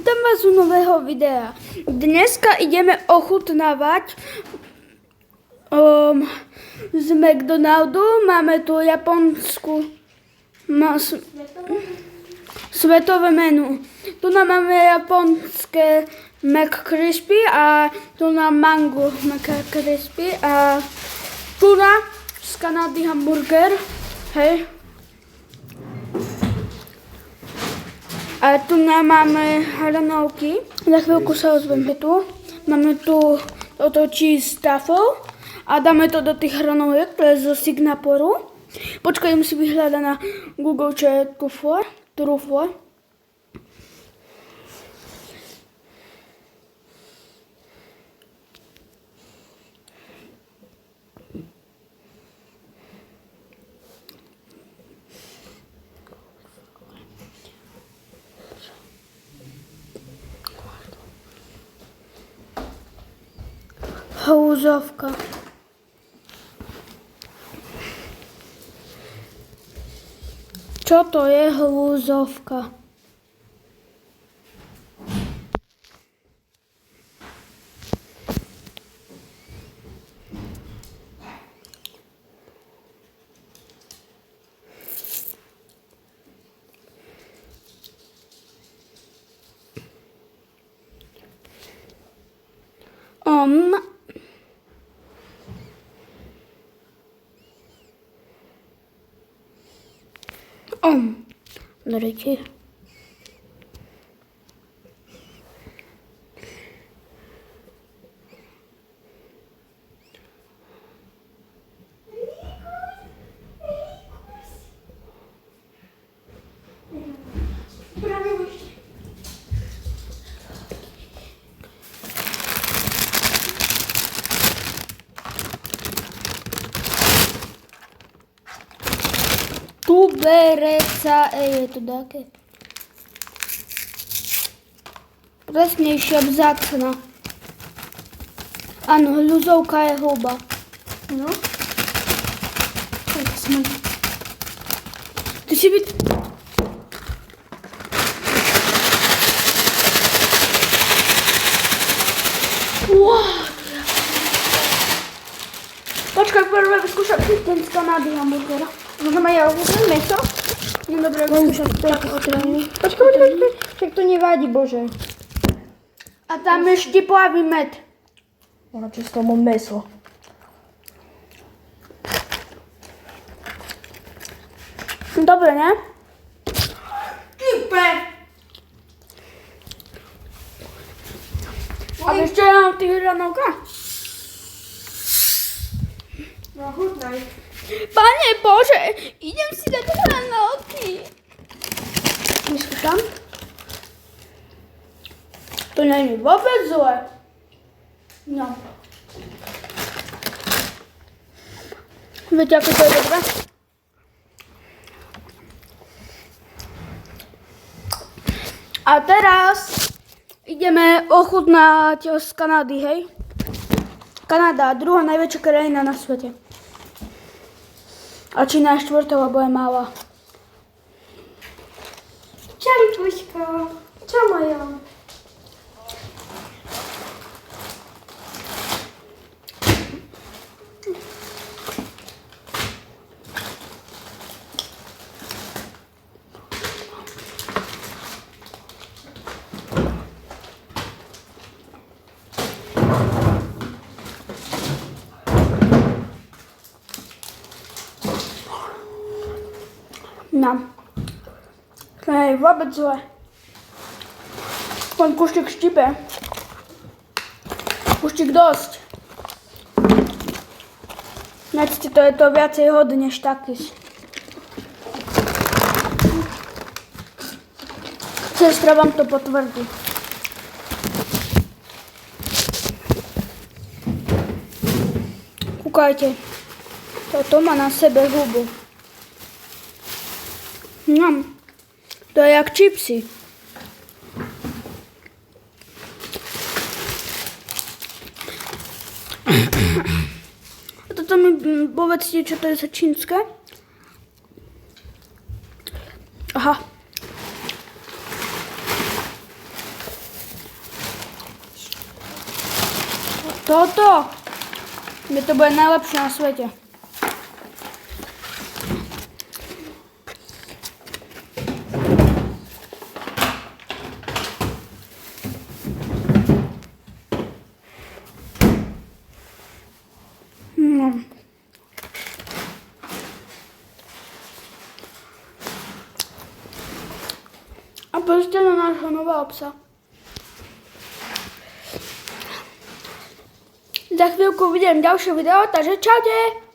Vítam vás u nového videa. Dneska ideme ochutnávať z McDonaldu. Máme tu japonskú svetové menu. Tu máme japonské McCrispy a tu nám mango McCrispy a tu z Kanady hamburger. Hej. A tu máme hranolky. Za chvíľku sa ozveme tu. Máme tu toto cheese truffle a dáme to do tých hranoliek, to je zo Singapuru. Počkaj, si vyhľadať na Google, čo je truffle. Halúzovka. Čo to je halúzovka? Dajte. Tubereca, je to také presnejšie vzácna. Áno, hľuzovka je huba. No. Tak sme. Ty si byť... Wow. Počkaj, prvé vyskúšam ten z Kanady hamburgera. Môžem aj ja ochutnať meso? No dobre, vyskúšam tak ochutnať. Počkaj, však to nevadí, bože. A tam je štiplavý med. Radšej z tomu meso. Dobre, ne? Type! A ešte ja mám tých hranolka. No, chutnaj. Pane Bože, idem si dať hranolky. Vyskúšam. To nie je vôbec zle. No. Viete, ako to je dobré? A teraz ideme ochutnať z Kanady, hej? Kanada, druhá najväčšia krajina na svete. A Čína je štvrtá, lebo je malá. Čaričuško. Čo moja? No. To je vôbec zle. Len kuštík štipe. Kuštík dosť. Nechci, to je to viacej hody než taký. Sestra vám to potvrdí. Kúkajte. To má na sebe hubu. No, to je jak čipsy. A toto mi povedzte, čo to je za čínske. Aha. Toto. Mne to bude najlepšie na svete. A pozrite na nášho nového psa. Za chvíľku vidím ďalšie video, takže čaute!